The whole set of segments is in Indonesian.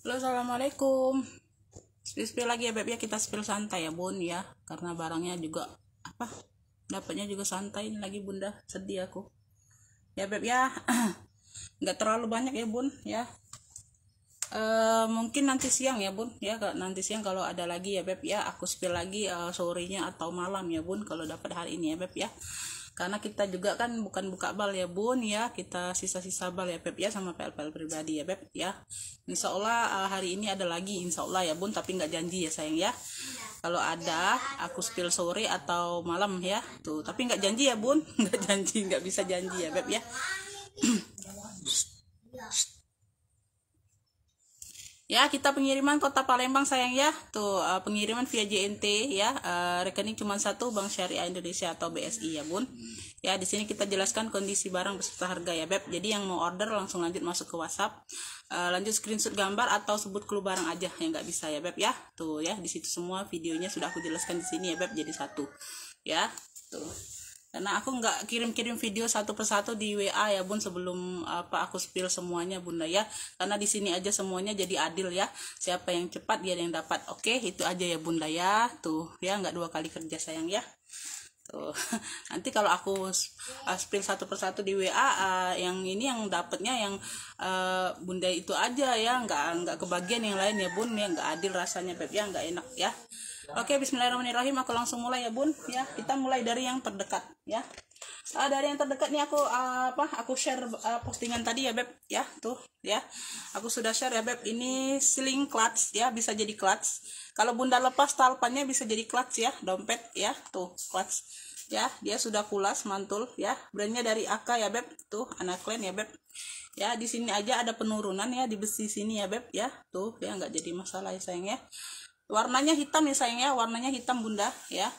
Halo, assalamualaikum. Spill lagi ya beb ya, kita spill santai ya bun ya, karena barangnya juga dapatnya juga santai ini lagi bunda, sedih aku ya beb ya. Nggak terlalu banyak ya bun ya. Mungkin nanti siang ya bun ya, nanti siang kalau ada lagi ya beb ya, aku spill lagi sorenya atau malam ya bun kalau dapat hari ini ya beb ya, karena kita juga kan bukan buka bal ya bun ya, kita sisa-sisa bal ya beb ya, sama PL pribadi ya beb ya. Insya Allah hari ini ada lagi insya Allah ya bun, tapi nggak janji ya sayang ya, kalau ada aku spill sore atau malam ya tuh, tapi nggak janji ya bun. Nggak janji, nggak bisa janji ya beb ya. Ya, kita pengiriman kota Palembang sayang ya. Tuh pengiriman via JNT ya. Rekening cuma satu, Bank Syariah Indonesia atau BSI ya bun. Ya, di sini kita jelaskan kondisi barang beserta harga ya beb. Jadi yang mau order langsung lanjut masuk ke WhatsApp. Lanjut screenshot gambar atau sebut clue barang aja yang nggak bisa ya beb ya. Tuh ya, di situ semua videonya sudah aku jelaskan di sini ya beb, jadi satu. Ya, tuh. Karena aku nggak kirim-kirim video satu persatu di WA ya bun, sebelum aku spill semuanya bunda ya, karena di sini aja semuanya jadi adil ya, siapa yang cepat dia yang dapat. Oke, itu aja ya bunda ya, tuh ya, nggak dua kali kerja sayang ya. Tuh. Nanti kalau aku spill satu persatu di WA, yang ini yang dapatnya yang bunda itu aja ya, nggak kebagian yang lain ya bun ya, nggak adil rasanya beb ya, nggak enak ya. Oke, bismillahirrahmanirrahim, aku langsung mulai ya bun ya. Kita mulai dari yang terdekat ya. Dari yang terdekat nih aku share postingan tadi ya beb ya, tuh ya, aku sudah share ya beb. Ini sling clutch ya, bisa jadi clutch. Kalau bunda lepas talpannya bisa jadi clutch ya, dompet ya, tuh clutch ya, dia sudah kulas mantul ya, brandnya dari AK ya beb, tuh Anaclean ya beb ya. Di sini aja ada penurunan ya di besi sini ya beb ya, tuh ya, nggak jadi masalah ya sayang ya. Warnanya hitam ya sayang ya, warnanya hitam bunda ya,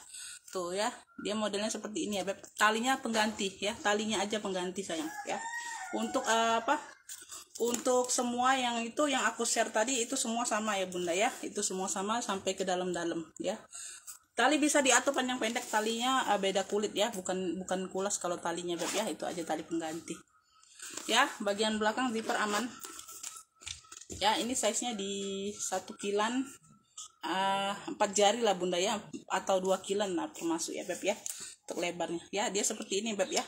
tuh ya, dia modelnya seperti ini ya beb. Talinya pengganti ya, talinya aja pengganti sayang ya. Untuk untuk semua yang itu yang aku share tadi itu semua sama ya bunda ya, itu semua sama sampai ke dalam-dalam ya. Tali bisa diatur panjang pendek, talinya beda kulit ya, bukan kulas kalau talinya beb ya, itu aja tali pengganti ya. Bagian belakang zipper aman ya, ini size nya di 1 kilan 4 jari lah bunda ya, atau 2 kilan lah termasuk ya beb ya, untuk lebarnya ya. Dia seperti ini beb ya,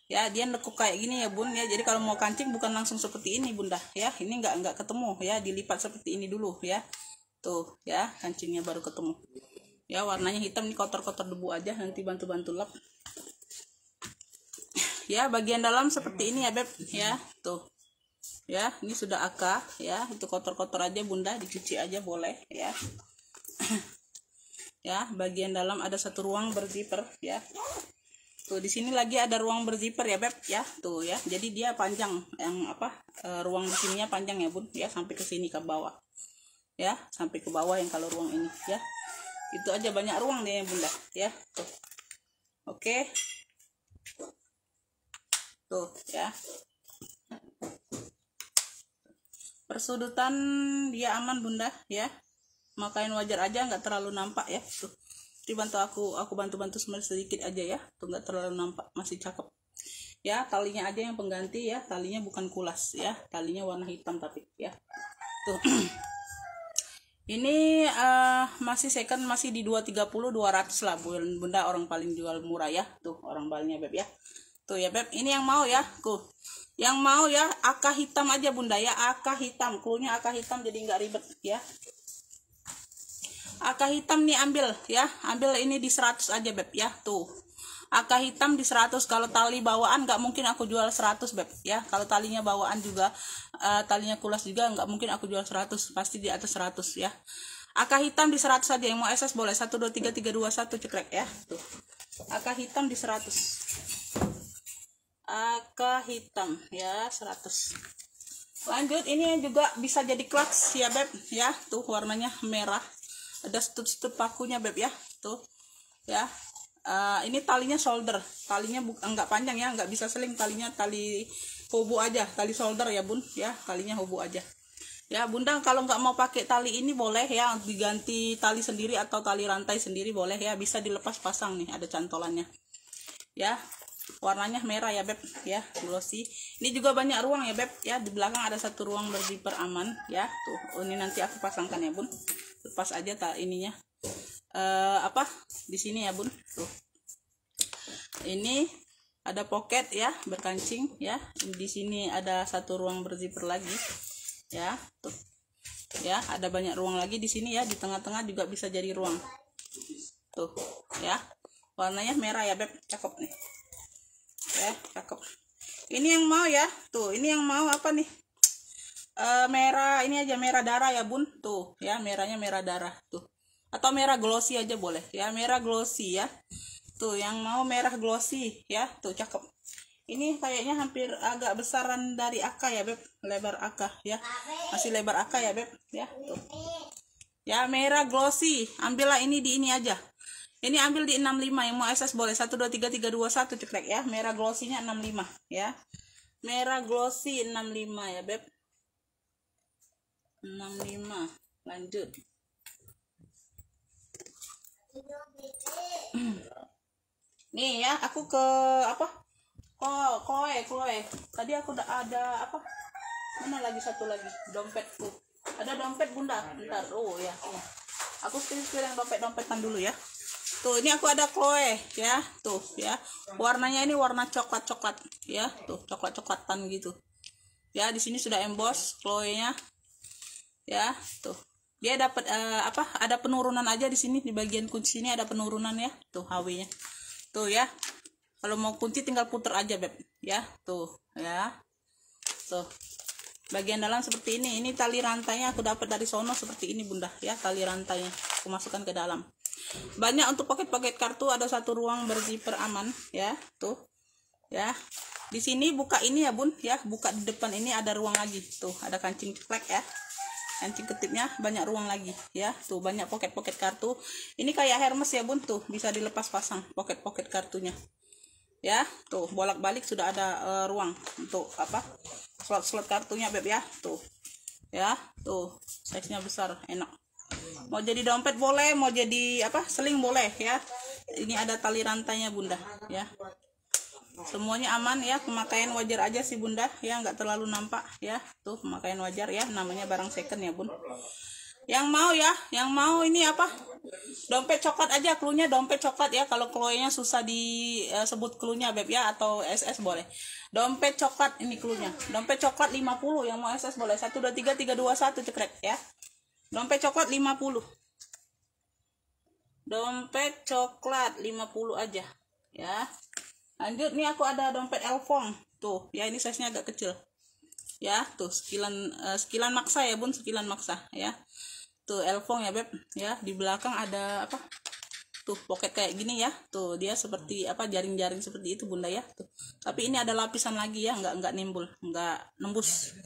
ya dia nekuk kayak gini ya bun ya. Jadi kalau mau kancing bukan langsung seperti ini bunda ya, ini nggak ketemu ya, dilipat seperti ini dulu ya, tuh ya, kancingnya baru ketemu ya. Warnanya hitam, ini kotor-kotor debu aja, nanti bantu-bantu lap ya. Bagian dalam seperti ini ya beb ya, tuh ya, ini sudah AK ya, itu kotor-kotor aja bunda, dicuci aja boleh ya. Ya, bagian dalam ada satu ruang berzipper ya. Tuh di sini lagi ada ruang berzipper ya beb ya, tuh ya. Jadi dia panjang, yang ruang di sininya panjang ya bun ya, sampai ke sini ke bawah ya, sampai ke bawah yang kalau ruang ini ya. Itu aja, banyak ruang deh bunda ya, tuh. Oke, tuh ya, persudutan dia aman bunda ya, makain wajar aja, nggak terlalu nampak ya. Tuh, dibantu aku bantu sedikit aja ya, tuh nggak terlalu nampak, masih cakep ya. Talinya aja yang pengganti ya, talinya bukan kulas ya, talinya warna hitam tapi ya, tuh. Ini masih second, masih di 230 200 lah bunda, orang paling jual murah ya, tuh orang balnya beb ya, tuh ya beb. Ini yang mau ya, yang mau ya AK hitam aja bunda ya, AK hitam, cluenya AK hitam, jadi nggak ribet ya. AK hitam nih ambil ya, ambil ini di 100 aja beb ya, tuh AK hitam di 100. Kalau tali bawaan nggak mungkin aku jual 100 beb ya, kalau talinya bawaan juga talinya kulas juga nggak mungkin aku jual 100, pasti di atas 100 ya. AK hitam di 100 aja, yang mau SS boleh 1 2 3 3 2 1 cekrek ya, tuh AK hitam di 100, AK hitam ya 100. Lanjut, ini juga bisa jadi clutch ya beb ya, tuh warnanya merah, ada stup pakunya beb ya, tuh ya. Ini talinya solder, talinya enggak panjang ya, nggak bisa seling, talinya tali hobo aja, tali solder ya bun ya, talinya hobo aja ya bunda. Kalau nggak mau pakai tali ini boleh ya, diganti tali sendiri atau tali rantai sendiri boleh ya, bisa dilepas pasang nih, ada cantolannya ya. warnanya merah ya beb ya, glossy. Ini juga banyak ruang ya beb ya, di belakang ada satu ruang berzipper aman ya tuh. Ini nanti aku pasangkan ya bun, lepas aja tak ininya apa di sini ya bun tuh. Ini ada pocket ya, berkancing ya. Di sini ada satu ruang berzipper lagi ya tuh ya, ada banyak ruang lagi di sini ya, di tengah-tengah juga bisa jadi ruang tuh ya. Warnanya merah ya beb, cakep nih ya, cakep. Ini yang mau ya tuh, ini yang mau apa nih, merah ini aja, merah darah ya bun tuh ya, merahnya merah darah tuh, atau merah glossy aja boleh ya, merah glossy ya tuh. Yang mau merah glossy ya tuh, cakep. Ini kayaknya hampir agak besaran dari AK ya beb, lebar AK ya, masih lebar AK ya beb ya tuh ya, merah glossy. Ambillah ini di ini aja, ini ambil di 65. Yang mau SS boleh 1 2 3 3 2 1 ceklek ya. Merah glossy-nya 65 ya. Merah glossy 65 ya, beb. 65. Lanjut. Nih ya, aku ke apa? Chloe. Tadi aku udah ada apa? Mana lagi satu lagi? Dompetku. Ada dompet bunda. Bentar. Oh ya. Aku pilih yang dompet-dompetan dulu ya. Tuh, ini aku ada Chloe ya, tuh ya. Warnanya ini warna coklat-coklat ya, tuh coklat-coklatan gitu. Ya, di sini sudah emboss Chloe-nya. Ya, tuh. Dia dapat apa? Ada penurunan aja di sini, di bagian kunci ini ada penurunan ya. Tuh HW-nya. Tuh ya. Kalau mau kunci tinggal puter aja, beb. Ya, tuh ya. Tuh. Bagian dalam seperti ini. Ini tali rantainya aku dapat dari sono seperti ini, bunda ya, tali rantainya. Aku masukkan ke dalam. Banyak untuk paket-paket kartu, ada satu ruang berzipper aman ya tuh ya. Di sini buka ini ya bun ya, buka di depan ini ada ruang lagi tuh, ada kancing ceklek ya, kancing ketipnya banyak ruang lagi ya tuh. Banyak poket-poket kartu, ini kayak Hermes ya bun tuh, bisa dilepas pasang poket-poket kartunya ya tuh. Bolak-balik sudah ada ruang untuk apa, slot-slot kartunya beb ya tuh ya tuh. Size nya besar, enak. Mau jadi dompet boleh, mau jadi apa, seling boleh ya. Ini ada tali rantainya bunda ya. Semuanya aman ya, pemakaian wajar aja sih bunda ya, nggak terlalu nampak ya tuh, pemakaian wajar ya, namanya barang second ya bun. Yang mau ya, yang mau ini apa, dompet coklat aja, cluenya dompet coklat ya. Kalau cluenya susah disebut cluenya beb ya, atau SS boleh. Dompet coklat ini cluenya, dompet coklat 50. Yang mau SS boleh 1 2 3 3 2 1 cekrek ya. Dompet coklat 50. Dompet coklat 50 aja ya. Lanjut nih, aku ada dompet Elfong tuh ya, ini size nya agak kecil ya tuh, sekilan maksa ya bun, sekilan maksa ya tuh. Elfong ya beb ya. Di belakang ada apa tuh, pocket kayak gini ya tuh, dia seperti apa, jaring-jaring seperti itu bunda ya tuh. Tapi ini ada lapisan lagi ya, nggak nimbul, nggak nembus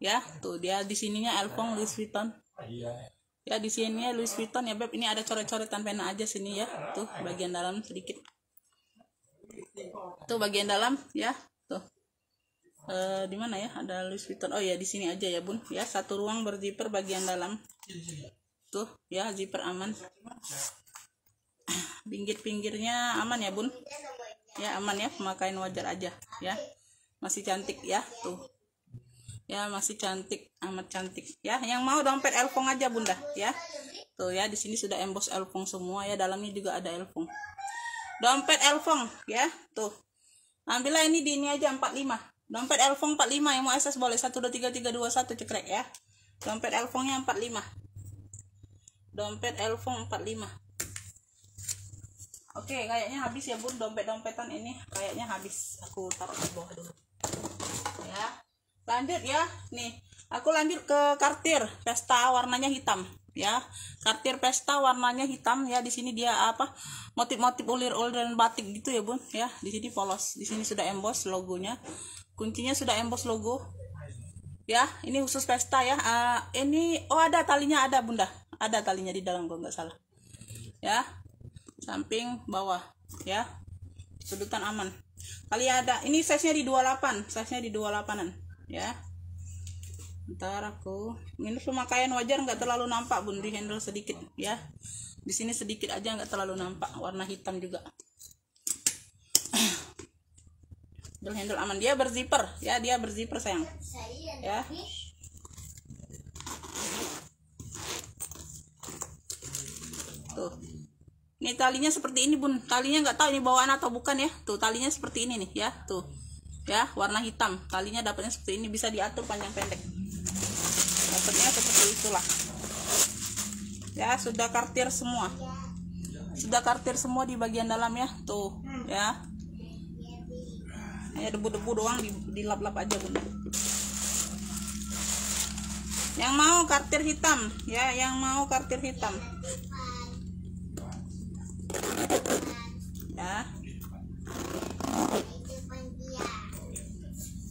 ya tuh. Dia di sininya Elfong Louis Vuitton ya, di sini Louis Vuitton ya beb. Ini ada coret-coretan pena aja sini ya tuh, bagian dalam sedikit tuh, bagian dalam ya tuh. Di mana ya ada Louis Vuitton? Oh ya, di sini aja ya bun ya. Satu ruang berzipper bagian dalam tuh ya, zipper aman. Pinggir-pinggirnya aman ya bun ya, aman ya, pemakaian wajar aja ya. Masih cantik ya tuh ya, masih cantik, amat cantik ya. Yang mau dompet Elfong aja bunda ya tuh ya. Di sini sudah emboss Elfong semua ya, dalamnya juga ada Elfong. Dompet Elfong ya tuh, ambillah ini di ini aja 45. Dompet Elfong 45. Yang mau SS boleh 1 2 3 3 2 1 cekrek ya. Dompet Elfongnya 45. Dompet Elfong 45. Oke, kayaknya habis ya bun, dompet-dompetan ini kayaknya habis. Aku taruh di bawah dulu ya. Lanjut ya, nih aku lanjut ke Cartier Pesta, warnanya hitam ya. Cartier Pesta warnanya hitam ya. Di sini dia apa, motif-motif ulir-ulir dan batik gitu ya bun ya. Di sini polos, di sini sudah emboss logonya, kuncinya sudah emboss logo ya. Ini khusus Pesta ya. Ini oh ada talinya, ada bunda, ada talinya di dalam kalau nggak salah ya, samping bawah ya, sudutan aman kali ada. Ini size nya di 28, size nya di 28an ya. Ntar aku ini pemakaian wajar, nggak terlalu nampak bun, di handle sedikit ya, di sini sedikit aja, nggak terlalu nampak. Warna hitam juga Dual handle aman, dia berzipper ya, dia berzipper sayang ya. Tuh, ini talinya seperti ini bun, talinya nggak tahu ini bawaan atau bukan ya. Tuh talinya seperti ini nih ya, tuh ya, warna hitam, talinya dapatnya seperti ini, bisa diatur panjang pendek, dapatnya seperti itulah ya. Sudah kartir semua, sudah kartir semua di bagian dalam ya, tuh ya. Hanya debu-debu doang, dilap-lap aja bun. Yang mau kartir hitam ya, yang mau kartir hitam ya.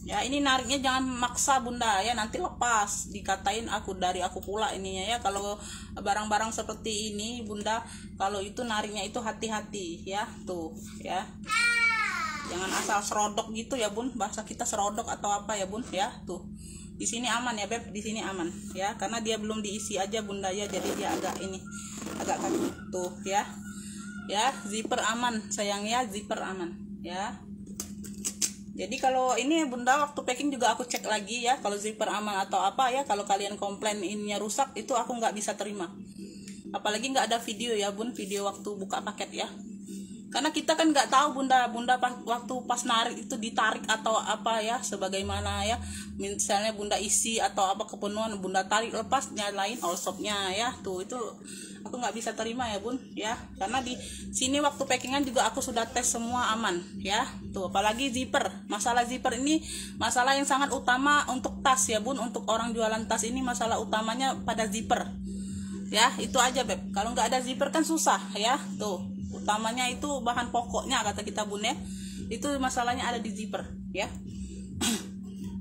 Ya ini nariknya jangan maksa bunda ya, nanti lepas dikatain aku pula ininya ya. Kalau barang-barang seperti ini bunda, kalau itu nariknya itu hati-hati ya, tuh ya. Jangan asal serodok gitu ya bun, bahasa kita serodok atau apa ya bun ya. Tuh di sini aman ya beb, di sini aman ya, karena dia belum diisi aja bunda ya, jadi dia agak ini, agak kaku tuh ya. Ya zipper aman sayang ya, zipper aman ya. Jadi kalau ini bunda waktu packing juga aku cek lagi ya, kalau zipper aman atau apa ya. Kalau kalian komplain ininya rusak, itu aku nggak bisa terima, apalagi nggak ada video ya bun, video waktu buka paket ya. Karena kita kan nggak tahu bunda waktu pas narik itu ditarik atau apa ya, sebagaimana ya. Misalnya bunda isi atau apa kepenuhan, bunda tarik lepas nyalain all stopnya ya, tuh itu aku nggak bisa terima ya bun ya. Karena di sini waktu packingan juga aku sudah tes semua aman ya. Tuh apalagi zipper, masalah zipper ini masalah yang sangat utama untuk tas ya bun. Untuk orang jualan tas ini masalah utamanya pada zipper ya, itu aja beb. Kalau nggak ada zipper kan susah ya. Tuh utamanya itu bahan pokoknya kata kita bun ya, itu masalahnya ada di zipper ya.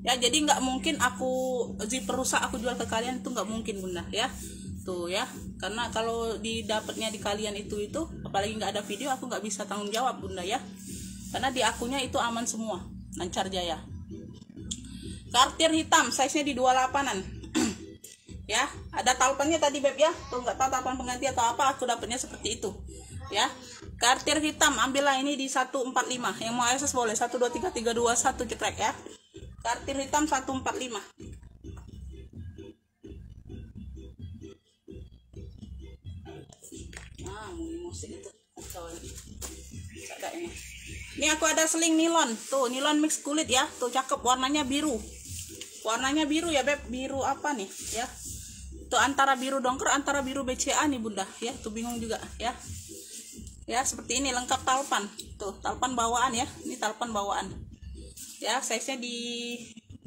Ya jadi nggak mungkin aku zipper rusak aku jual ke kalian, itu nggak mungkin bunda ya. Tuh ya, karena kalau didapatnya di kalian itu apalagi nggak ada video, aku nggak bisa tanggung jawab bunda ya. Karena di akunnya itu aman semua, lancar jaya. Kartir hitam size nya di 28an. Ya ada talpannya tadi beb ya, tuh nggak tahu talpan pengganti atau apa, aku dapatnya seperti itu ya. Kartir hitam ambillah ini di 145, yang mau akses boleh 123321 cekrek ya. Kartir hitam 145. Nah musik itu ada ini aku ada seling nilon, tuh nilon mix kulit ya, tuh cakep, warnanya biru, warnanya biru ya beb, biru apa nih ya, tuh antara biru dongker antara biru BCA nih bunda ya, tuh bingung juga ya. Ya seperti ini lengkap talpan, tuh talpan bawaan ya, ini talpan bawaan ya, size nya di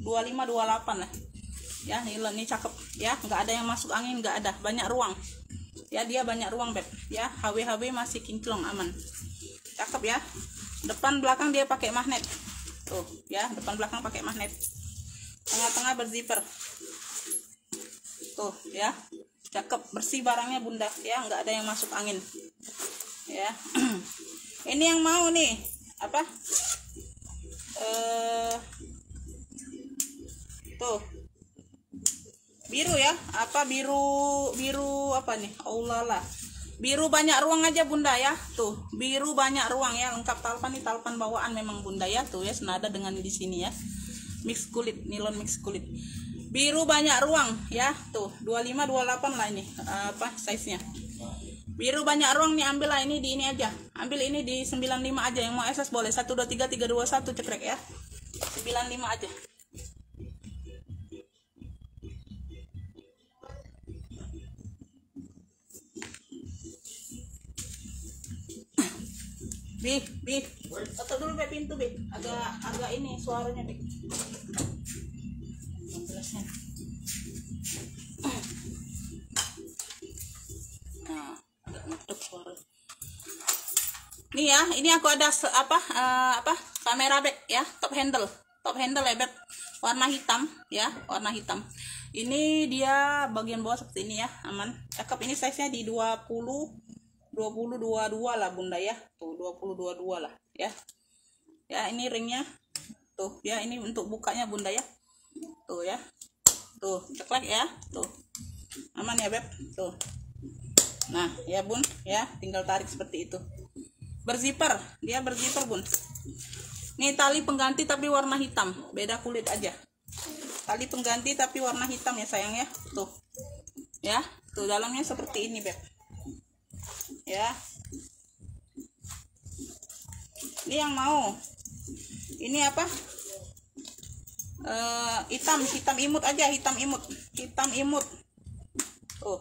25-28 lah ya. Nilon ini cakep ya, nggak ada yang masuk angin, nggak ada, banyak ruang ya, dia banyak ruang beb ya. HW masih kinclong aman, cakep ya. Depan belakang dia pakai magnet tuh ya, depan belakang pakai magnet, tengah-tengah berzipper tuh ya, cakep, bersih barangnya bunda ya, nggak ada yang masuk angin ya. Ini yang mau nih apa tuh biru ya, apa biru apa nih, Allah lah, biru banyak ruang aja bunda ya. Tuh biru banyak ruang ya, lengkap talpan nih, talpan bawaan memang bunda ya. Tuh ya senada dengan di sini ya, mix kulit, nilon mix kulit, biru banyak ruang ya. Tuh 25-28 lah ini apa size nya, biru banyak ruang nih. Ambil lah ini di ini aja, ambil ini di 95 aja, yang mau SS boleh 123321 cekrek ya, 95 aja. Bi, tutup dulu be pintu be, agak ini suaranya be. Nah, agak ngetuk suara. Nih ya, ini aku ada apa kamera back ya, top handle ya beb, warna hitam ya, warna hitam. Ini dia bagian bawah seperti ini ya, aman, cakep. Ini size nya di 20-22 lah bunda ya, tuh 20-22 lah ya. Ya ini ringnya tuh ya, ini untuk bukanya bunda ya, tuh ya, tuh ceklek ya, tuh aman ya beb, tuh. Nah ya bun ya, tinggal tarik seperti itu, berzipper, dia berzipper bun. Ini tali pengganti tapi warna hitam, beda kulit aja. Tali pengganti tapi warna hitam ya sayang ya. Tuh. Ya, tuh dalamnya seperti ini, Beb. Ya. Ini yang mau. Ini apa? Hitam imut aja, hitam imut. Tuh.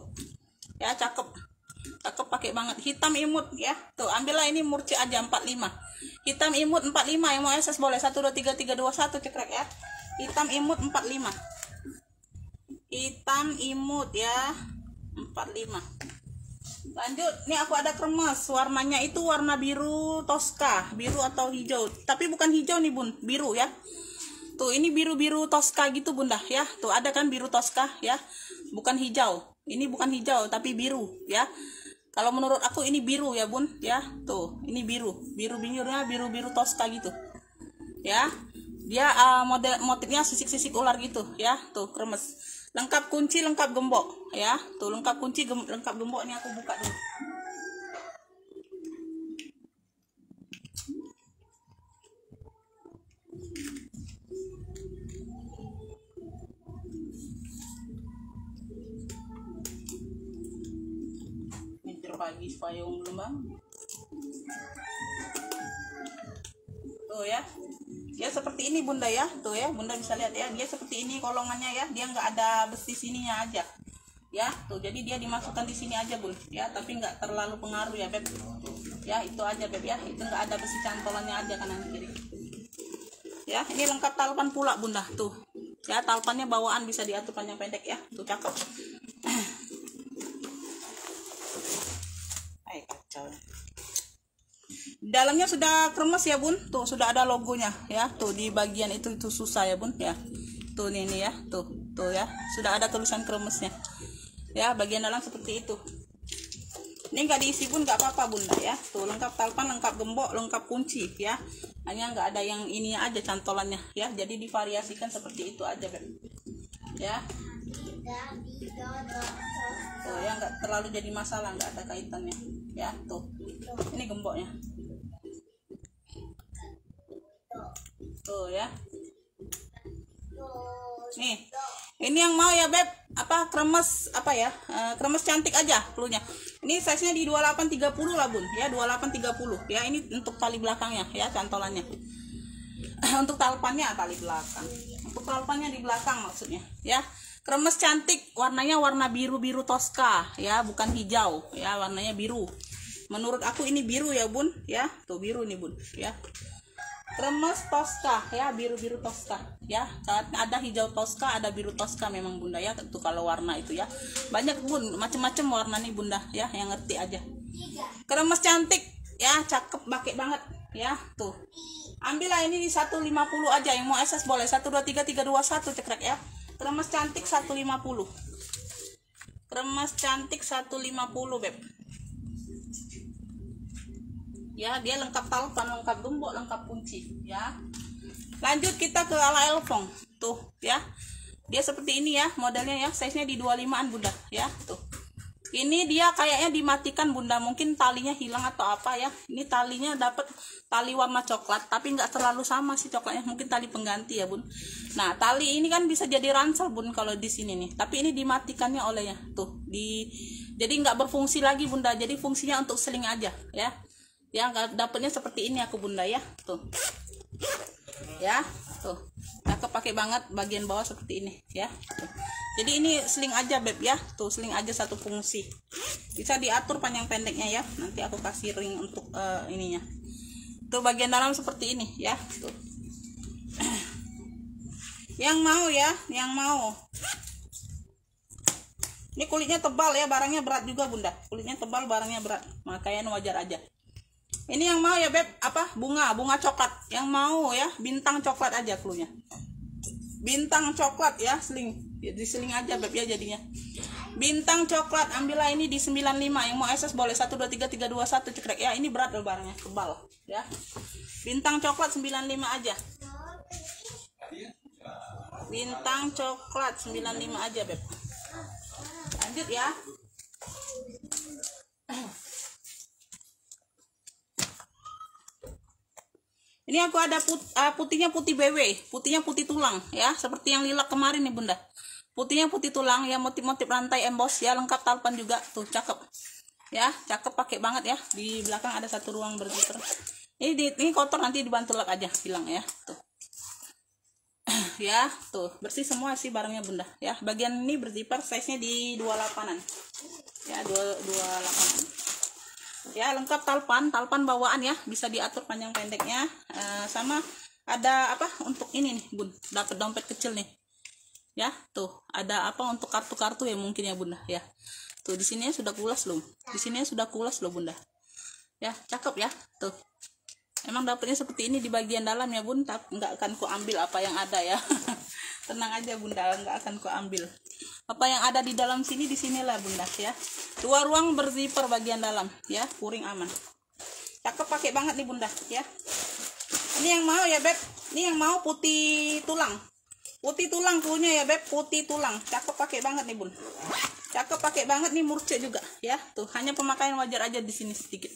Ya, cakep pakai banget, hitam imut ya. Tuh, ambillah ini murci aja 45. Hitam imut 45, yang mau SS boleh 1 2 3 3 2 1 cekrek ya. Hitam imut 45. Hitam imut ya 45. Lanjut, nih aku ada kremes, warnanya itu warna biru Tosca, biru atau hijau, tapi bukan hijau nih Bun, biru ya. Tuh, ini biru-biru Tosca gitu Bunda ya. Tuh, ada kan biru Tosca ya. Bukan hijau. Ini bukan hijau tapi biru ya. Kalau menurut aku ini biru ya Bun ya. Tuh, ini biru-birunya biru-biru Tosca gitu. Ya. Dia motifnya sisik-sisik ular gitu ya. Tuh, kremes. Lengkap kunci, lengkap gembok ya. Tuh, lengkap kunci, lengkap gembok. Ini aku buka dulu. Pagi payung lembang. Tuh ya, dia seperti ini Bunda ya. Tuh ya, Bunda bisa lihat ya, dia seperti ini kolongannya ya. Dia nggak ada besi sininya aja ya. Tuh, jadi dia dimasukkan di sini aja Bun ya, tapi nggak terlalu pengaruh ya Beb ya. Itu aja Beb ya, itu nggak ada besi cantolannya aja kanan kiri ya. Ini lengkap talpan pula Bunda. Tuh ya, talpannya bawaan, bisa diatur panjang pendek ya. Tuh, cakep. Kacau. Dalamnya sudah kremes ya Bun. Tuh, sudah ada logonya ya. Tuh, di bagian itu susah ya Bun ya. Tuh ini ya. Tuh ya, sudah ada tulisan kremesnya ya. Bagian dalam seperti itu. Ini nggak diisi Bun, nggak apa-apa Bunda ya. Tuh, lengkap talpan, lengkap gembok, lengkap kunci ya. Hanya nggak ada yang ini aja cantolannya ya. Jadi divariasikan seperti itu aja Beb ya. Tuh ya, nggak terlalu jadi masalah, nggak ada kaitannya ya. Tuh, ini gemboknya. Tuh ya. Nih, ini yang mau ya Beb, apa kremes apa ya, kremes cantik aja pelunya. Ini size nya di 2830 lah Bun ya, 2830 ya. Ini untuk tali belakangnya ya, cantolannya. Untuk talpannya tali belakang, untuk talpannya di belakang maksudnya ya. Kremes cantik, warnanya warna biru-biru Tosca ya, bukan hijau ya, warnanya biru. Menurut aku ini biru ya Bun ya. Tuh, biru nih Bun ya. Kremes Tosca ya, biru-biru Tosca ya. Ada hijau Tosca, ada biru Tosca memang Bunda ya. Tuh, kalau warna itu ya banyak Bun, macem-macem warna nih Bunda ya, yang ngerti aja. Kremes cantik ya, cakep, pakai banget ya. Tuh, ambillah ini di 150 aja, yang mau SS boleh 1 2 3 3 2 1 cekrek ya. Kremes cantik 150. Kremes cantik 150 Beb ya. Dia lengkap talpan, lengkap gembok, lengkap kunci ya. Lanjut kita ke ala Elfong. Tuh ya, dia seperti ini ya modelnya ya. Size nya di 25an Bunda ya. Tuh, ini dia kayaknya dimatikan Bunda, mungkin talinya hilang atau apa ya. Ini talinya dapat tali warna coklat, tapi nggak terlalu sama sih coklatnya, mungkin tali pengganti ya Bun. Nah, tali ini kan bisa jadi ransel Bun kalau di sini nih, tapi ini dimatikannya olehnya. Tuh, jadi nggak berfungsi lagi Bunda, jadi fungsinya untuk seling aja ya. Ya, nggak dapetnya seperti ini aku Bunda ya. Tuh ya, tuh cakep, pakai banget. Bagian bawah seperti ini ya. Tuh. Jadi ini seling aja Beb ya. Tuh, seling aja, satu fungsi, bisa diatur panjang pendeknya ya. Nanti aku kasih ring untuk ininya. Tuh, bagian dalam seperti ini ya. Tuh. Yang mau ya, yang mau. Ini kulitnya tebal ya, barangnya berat juga Bunda. Kulitnya tebal, barangnya berat, makanya wajar aja. Ini yang mau ya Beb, apa, bunga coklat. Yang mau ya, bintang coklat aja klunya. Bintang coklat ya, seling. Di seling aja Beb ya jadinya. Bintang coklat, ambillah ini di 95. Yang mau SS boleh 1 2 3 3 2 1 cekrek ya. Ini berat loh barangnya, tebal ya. Bintang coklat 95 aja. Bintang coklat 95 aja Beb. Lanjut ya. Ini aku ada putihnya putih BW, putihnya putih tulang ya, seperti yang lilac kemarin nih bunda. Putihnya putih tulang ya, motif-motif rantai emboss ya, lengkap talpan juga tuh, cakep ya, cakep, pakai banget ya. Di belakang ada satu ruang berzipper. Ini kotor nanti dibantu lap aja, hilang ya tuh. Ya tuh, bersih semua sih barangnya bunda ya. Bagian ini berzipper, size nya di 28an ya, 28an ya, lengkap talpan bawaan ya, bisa diatur panjang pendeknya. Sama ada apa untuk ini nih bun, dapat dompet kecil nih ya, tuh ada apa untuk kartu-kartu ya mungkin ya bunda ya. Tuh di sini sudah kulas loh, di sini sudah kulas loh bunda ya, cakep ya tuh. Emang dapetnya seperti ini di bagian dalam ya bun, tapi nggak akan ku ambil apa yang ada ya. Tenang aja bunda, nggak akan ku ambil apa yang ada di dalam sini, di sinilah bunda ya. 2 ruang berzipper bagian dalam ya, puring aman, cakep, pakai banget nih bunda ya. Ini yang mau ya beb, ini yang mau putih tulang punya ya beb, putih tulang, cakep, pakai banget nih bun, cakep, pakai banget nih, murce juga ya tuh. Hanya pemakaian wajar aja di sini sedikit,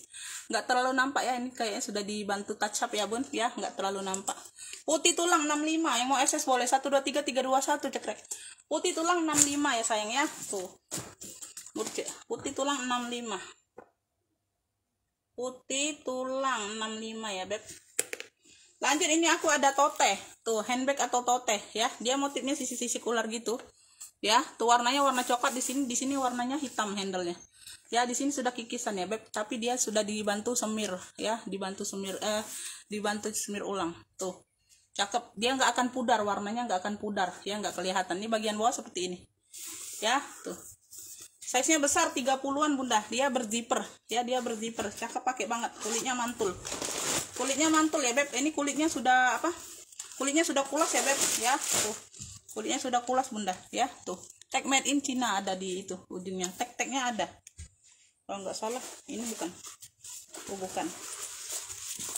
nggak terlalu nampak ya, ini kayaknya sudah dibantu touch up ya bun ya, nggak terlalu nampak. Putih tulang 65, yang mau SS boleh 123 321 cekrek. Putih tulang 65 ya sayang ya tuh, murce putih tulang 65, putih tulang 65 ya beb. Lanjut, ini aku ada tote tuh, handbag atau tote ya, dia motifnya sisi-sisi ular gitu ya, tuh warnanya warna coklat, di sini warnanya hitam handle-nya ya. Di sini sudah kikisan ya beb, tapi dia sudah dibantu semir ya, dibantu semir ulang tuh, cakep. Dia nggak akan pudar, warnanya nggak akan pudar ya, nggak kelihatan. Ini bagian bawah seperti ini ya tuh, size nya besar 30an bunda, dia berzipper ya, dia berzipper, cakep, pakai banget. Kulitnya mantul ya beb. Ini kulitnya sudah apa, kulitnya sudah kulas ya beb ya tuh, kulitnya sudah kulas bunda ya tuh. Tag made in China ada di itu ujungnya, tag-tagnya ada kalau nggak salah. Ini bukan, bukan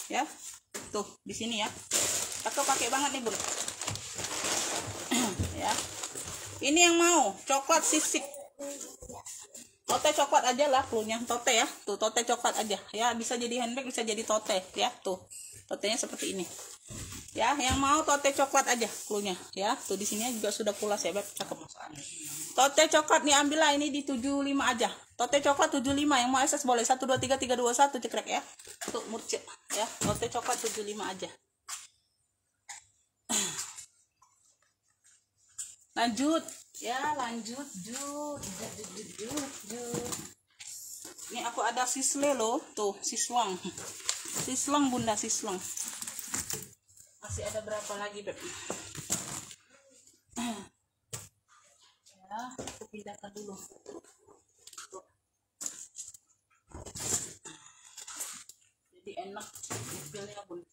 ya tuh, di sini ya, cakep, pakai banget nih bun. Ya, ini yang mau coklat sisik, tote coklat aja lah cluenya, tote ya tuh, tote coklat aja ya, bisa jadi handbag, bisa jadi tote ya tuh, totenya seperti ini ya. Yang mau tote coklat aja cluenya ya tuh, di sini juga sudah pulas ya beb, cakep. Tote coklat nih ambillah, ini di 75 aja, tote coklat 75, yang mau SS boleh 123 321 cekrek ya tuh, murce ya, tote coklat 75 aja. Lanjut ya, lanjut jut. Ini aku ada sisle loh tuh, sislong bunda, sislong. Masih ada berapa lagi beb ya, aku pindahkan dulu tuh. Jadi enak dipilnya bun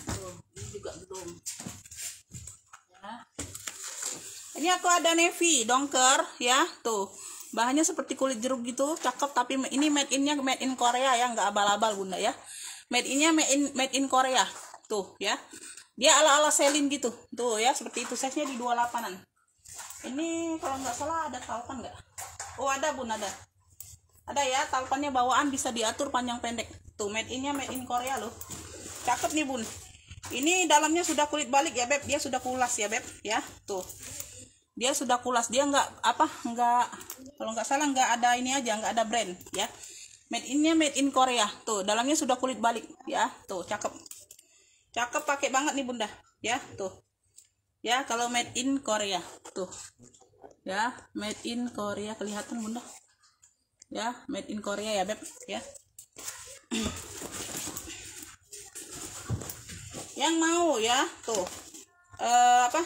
tuh. Ini juga belum ya. Ini aku ada navy dongker ya tuh, bahannya seperti kulit jeruk gitu, cakep. Tapi ini made in-nya made in Korea ya, nggak abal-abal bunda ya. Made in-nya made in Korea tuh ya, dia ala-ala selin gitu tuh ya, seperti itu. Size nya di 28an. Ini kalau nggak salah ada talpan nggak? Oh ada bun, ada ya, talpannya bawaan, bisa diatur panjang pendek tuh. Made in-nya made in Korea loh, cakep nih bun. Ini dalamnya sudah kulit balik ya beb, dia sudah kulas ya beb ya tuh, dia sudah kulas. Dia nggak apa, nggak, kalau nggak salah nggak ada ini aja, nggak ada brand ya. Made in-nya made in Korea tuh, dalamnya sudah kulit balik ya tuh, cakep, pakai banget nih bunda ya tuh ya. Kalau made in Korea tuh ya, made in Korea, kelihatan bunda ya, made in Korea ya beb ya. Yang mau ya tuh apa,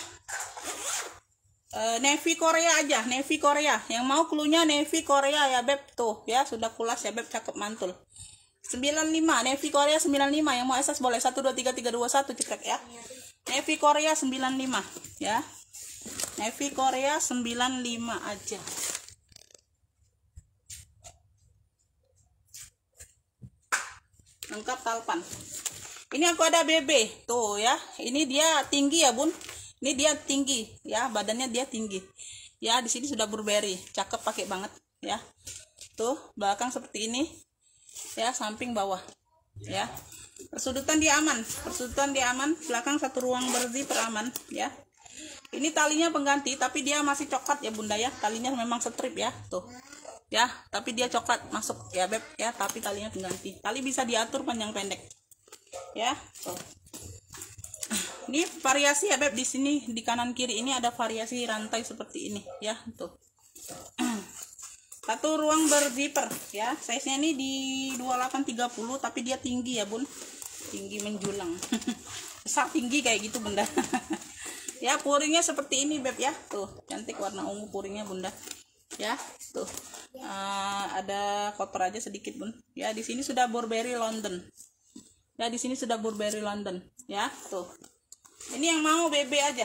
navy Korea aja, navy Korea. Yang mau cluenya navy Korea ya beb tuh ya, sudah kulas ya beb, cakep, mantul. 95 navy Korea 95, yang mau SS boleh 123 321 cekrek ya. Navy Korea 95 ya, navy Korea 95 aja. Lengkap talpan. Ini aku ada BB tuh ya, ini dia tinggi ya bun, ini dia tinggi ya, badannya dia tinggi ya. Di sini sudah Burberry, cakep, pakai banget ya tuh. Belakang seperti ini ya, samping bawah ya. Persudutan dia aman, belakang satu ruang berzipper aman ya. Ini talinya pengganti tapi dia masih coklat ya bunda ya, talinya memang strip ya tuh ya, tapi dia coklat masuk ya beb ya, tapi talinya pengganti. Tali bisa diatur panjang pendek ya tuh. Ini variasi ya beb, di sini di kanan kiri ini ada variasi rantai seperti ini ya tuh. Satu ruang berzipper ya, size nya ini di 2830 tapi dia tinggi ya bun, tinggi menjulang. Besar tinggi kayak gitu bunda. Ya, puringnya seperti ini beb ya tuh, cantik warna ungu puringnya bunda ya tuh. Ada koper aja sedikit bun ya. Di sini sudah Burberry London ya, di sini sudah Burberry London ya tuh. Ini yang mau BB aja,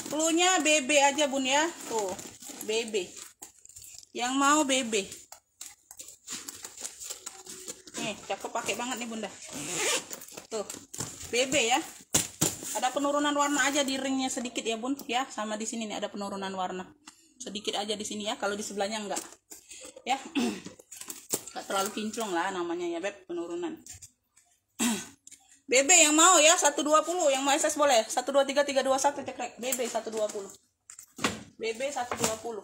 cluenya BB aja bun ya tuh, BB yang mau BB nih, cakep pakai banget nih bunda tuh, BB ya. Ada penurunan warna aja di ringnya sedikit ya bun ya, sama di sini nih ada penurunan warna sedikit aja di sini ya, kalau di sebelahnya enggak ya. Enggak terlalu kinclong lah namanya ya beb, penurunan. BB yang mau ya 120, yang mau SS boleh 123321 cekrek, BB 120, BB 120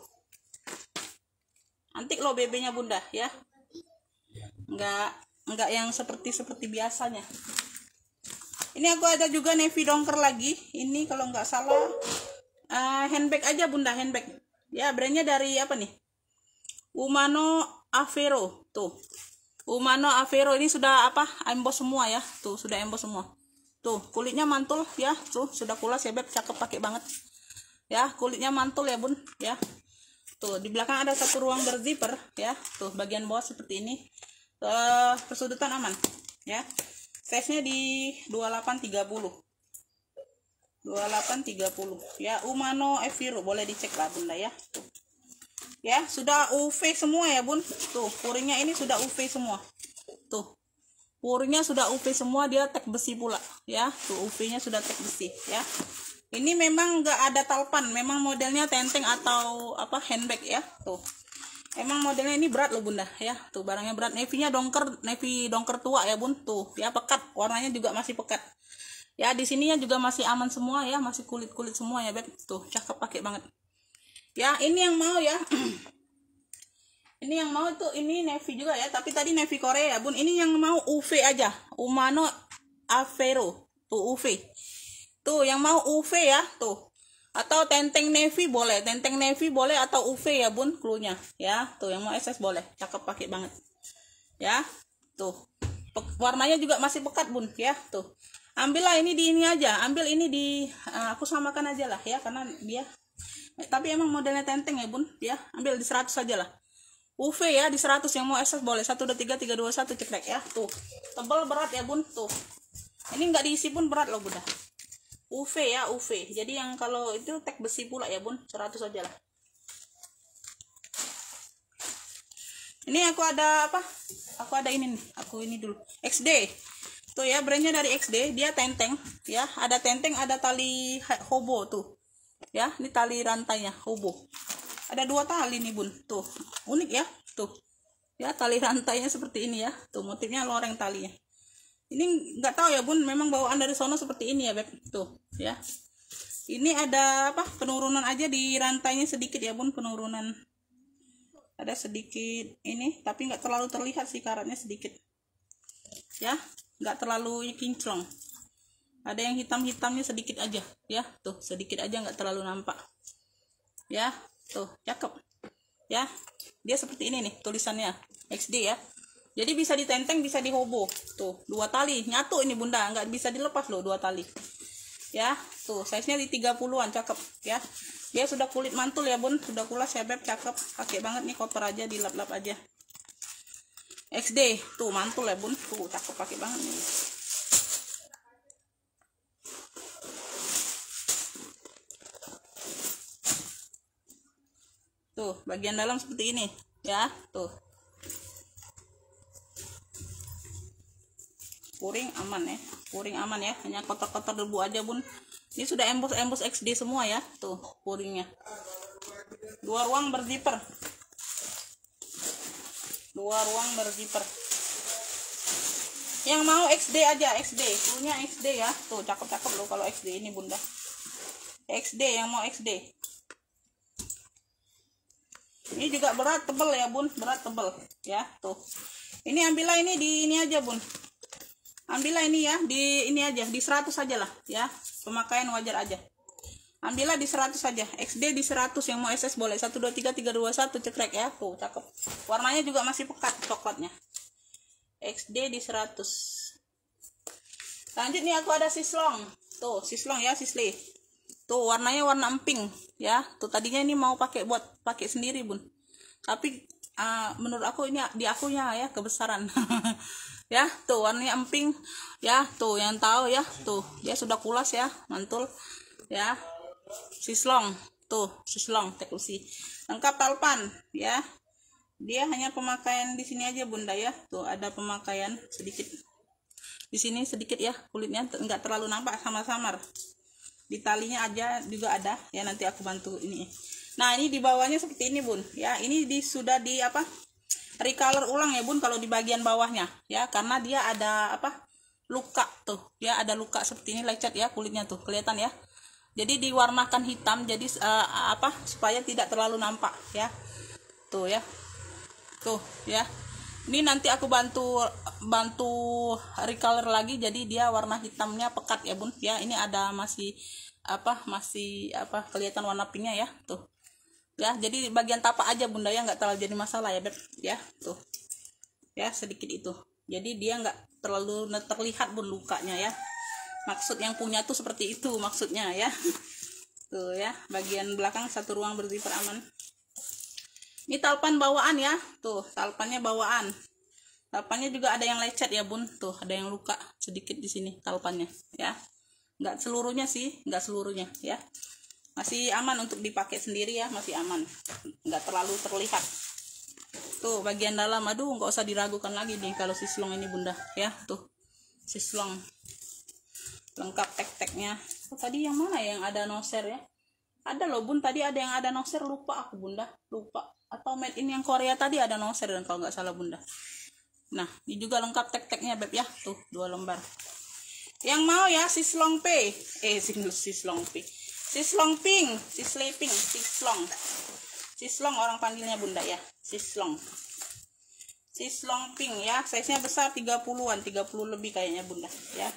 antik loh BB-nya bunda ya, enggak yang seperti biasanya. Ini aku ada juga navy dongker lagi. Ini kalau nggak salah handbag aja bunda, handbag. Ya brandnya dari apa nih? Umano Avero tuh. Umano Avero ini sudah apa? Emboss semua ya. Tuh sudah emboss semua. Tuh kulitnya mantul ya. Tuh sudah kulas ya beb, cakep pakai banget. Ya kulitnya mantul ya bun ya. Tuh di belakang ada satu ruang berzipper ya. Tuh bagian bawah seperti ini. Persudutan aman ya. Size-nya di 2830 ya, Umano Avero, boleh dicek lah bunda ya tuh. Ya sudah UV semua ya bun tuh, puringnya ini sudah UV semua tuh, puringnya sudah UV semua, dia tag besi pula ya tuh, UV nya sudah tag besi ya. Ini memang nggak ada talpan, memang modelnya tenteng atau apa handbag ya tuh. Emang modelnya ini berat loh bunda ya tuh, barangnya berat. Navy-nya dongker, navy dongker tua ya bun tuh ya, pekat, warnanya juga masih pekat ya. Di sininya juga masih aman semua ya, masih kulit semua ya beb tuh, cakep pakai banget ya. Ini yang mau ya. Ini yang mau tuh, ini navy juga ya, tapi tadi navy Korea ya bun. Ini yang mau UV aja, Umano Avero tuh, UV tuh, yang mau UV ya tuh, atau tenteng navy boleh, atau UV ya bun cluenya ya tuh. Yang mau SS boleh, cakep pakai banget ya tuh. Warnanya juga masih pekat bun ya tuh. Ambillah ini di ini aja, ambil ini di aku samakan aja lah ya, karena dia tapi emang modelnya tenteng ya bun ya. Ambil di 100 aja lah, UV ya di 100. Yang mau SS boleh 123321 cekrek ya tuh. Tebal berat ya bun tuh, ini nggak diisi pun berat loh bunda. UV ya, UV. Jadi yang kalau itu tag besi pula ya bun, 100 aja lah. Ini aku ada apa? Aku ada ini nih, aku ini dulu. XD. Tuh ya, brandnya dari XD, dia tenteng ya. Ada tenteng, ada tali hobo tuh. Ya, ini tali rantainya hobo. Ada 2 tali nih bun, tuh. Unik ya, tuh. Ya, tali rantainya seperti ini ya. Tuh, motifnya loreng talinya. Ini nggak tahu ya bun, memang bawaan dari sono seperti ini ya beb tuh ya. Ini ada apa, penurunan aja di rantainya sedikit ya bun, penurunan ada sedikit ini, tapi nggak terlalu terlihat sih, karatnya sedikit ya, nggak terlalu kinclong. Ada yang hitam-hitamnya sedikit aja ya tuh, sedikit aja, nggak terlalu nampak ya tuh, cakep ya. Dia seperti ini nih tulisannya, XD ya. Jadi bisa ditenteng, bisa dihobo tuh, 2 tali nyatu ini bunda, nggak bisa dilepas loh 2 tali ya tuh. Size nya di 30-an, cakep ya. Dia sudah kulit mantul ya bun, sudah kulas ya beb, cakep pakai banget nih, kotor aja, dilap-lap aja. XD tuh mantul ya bun tuh, cakep pakai banget nih. Tuh bagian dalam seperti ini ya tuh. Puring aman ya, puring aman ya, hanya kotor-kotor debu aja bun. Ini sudah emboss XD semua ya tuh puringnya. 2 ruang berzipper, 2 ruang berzipper Yang mau XD aja, XD. Punya XD ya. Tuh, cakep-cakep loh kalau XD ini Bunda. XD yang mau XD. Ini juga berat tebel ya Bun, berat tebel ya. Tuh. Ini ambillah ini di ini aja Bun. Ambillah ini ya, di ini aja, di 100 aja lah ya. Pemakaian wajar aja. Ambillah di 100 saja. XD di 100, yang mau SS boleh. 1 2 3 3 2 1 cekrek ya. Tuh, cakep. Warnanya juga masih pekat coklatnya. XD di 100. Lanjut nih aku ada sislong. Tuh, sislong ya, sisli. Tuh, warnanya warna emping ya. Tuh, tadinya ini mau pakai buat pakai sendiri, Bun. Tapi menurut aku ini di akunya ya kebesaran. Ya, tuh warnanya emping ya. Tuh, yang tahu ya. Tuh, dia sudah kulas ya, mantul ya. Sislong. Tuh, sislong teklusi. Lengkap talpan ya. Dia hanya pemakaian di sini aja Bunda ya. Tuh, ada pemakaian sedikit. Di sini sedikit ya, kulitnya enggak terlalu nampak samar-samar. Di talinya aja juga ada ya, nanti aku bantu ini. Nah, ini di bawahnya seperti ini Bun ya. Ini sudah di apa? Recolor ulang ya Bun kalau di bagian bawahnya ya, karena dia ada apa? Luka tuh ya, ada luka seperti ini, lecet ya kulitnya tuh, kelihatan ya. Jadi diwarnakan hitam, jadi apa? Supaya tidak terlalu nampak ya. Tuh ya. Tuh ya. Ini nanti aku bantu recolor lagi, jadi dia warna hitamnya pekat ya Bun ya. Ini ada masih apa kelihatan warna pinknya ya. Tuh ya, jadi bagian tapak aja Bunda ya, nggak terlalu jadi masalah ya Beb ya. Tuh ya, sedikit itu, jadi dia nggak terlalu terlihat Bun lukanya ya. Maksud yang punya tuh seperti itu maksudnya ya. Tuh ya, bagian belakang satu ruang berzifar aman. Ini talpan bawaan ya. Tuh, talpannya bawaan. Talpannya juga ada yang lecet ya Bun. Tuh, ada yang luka sedikit di sini talpannya ya. Nggak seluruhnya sih, nggak seluruhnya ya. Masih aman untuk dipakai sendiri ya, masih aman. Nggak terlalu terlihat. Tuh, bagian dalam, aduh nggak usah diragukan lagi nih kalau sislong ini Bunda ya. Tuh, sislong. Lengkap tek-teknya. Oh, tadi yang mana yang ada noser ya? Ada loh Bun, tadi ada yang ada noser, lupa aku Bunda, lupa. Atau made in yang Korea tadi ada noser dan kalau nggak salah Bunda. Nah, ini juga lengkap tek-teknya Beb ya. Tuh, 2 lembar. Yang mau ya sislong P. Sislong P. Sislong pink, sisli pink, sislong. Sislong orang panggilnya Bunda ya. Sislong. Sislong pink ya, size-nya besar 30-an, 30 lebih kayaknya Bunda ya.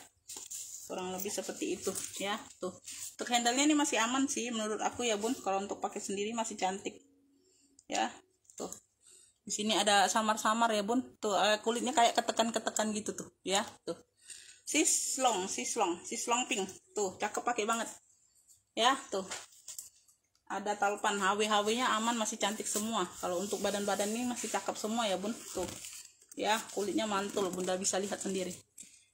Kurang lebih seperti itu ya. Tuh. Untuk handle-nya ini masih aman sih menurut aku ya Bun. Kalau untuk pakai sendiri masih cantik. Ya. Tuh. Di sini ada samar-samar ya Bun. Tuh, kulitnya kayak ketekan-ketekan gitu tuh ya. Tuh. Sislong pink. Tuh, cakep pakai banget. Ya, tuh. Ada talpan HW-nya aman, masih cantik semua. Kalau untuk badan-badan ini masih cakep semua ya Bun. Tuh. Ya, kulitnya mantul, Bunda bisa lihat sendiri.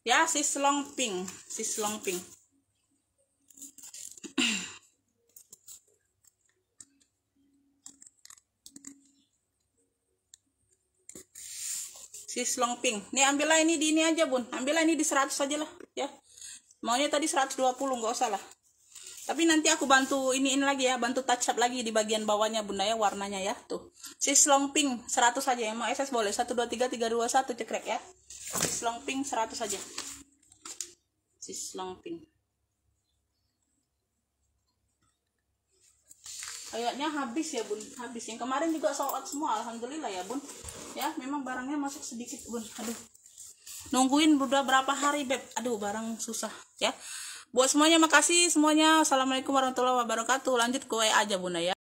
Ya, sislong pink. Sislong pink. Sislong pink. Nih ambillah ini di ini aja Bun. Ambillah ini di 100 aja lah ya. Maunya tadi 120, nggak usah lah. Tapi nanti aku bantu iniin lagi ya, bantu touch up lagi di bagian bawahnya Bunda ya, warnanya ya. Tuh. Sislong pink 100 aja, yang mau SS boleh. 1 2 3 3 2 1 cekrek ya. Sislong pink 100 aja. Sislong pink. Kayaknya habis ya Bun, habis. Yang kemarin juga sold out semua, alhamdulillah ya Bun. Ya, memang barangnya masuk sedikit Bun. Aduh. Nungguin udah berapa hari Beb. Aduh, barang susah ya. Buat semuanya makasih semuanya. Assalamualaikum warahmatullahi wabarakatuh. Lanjut ke WA aja Bunda ya.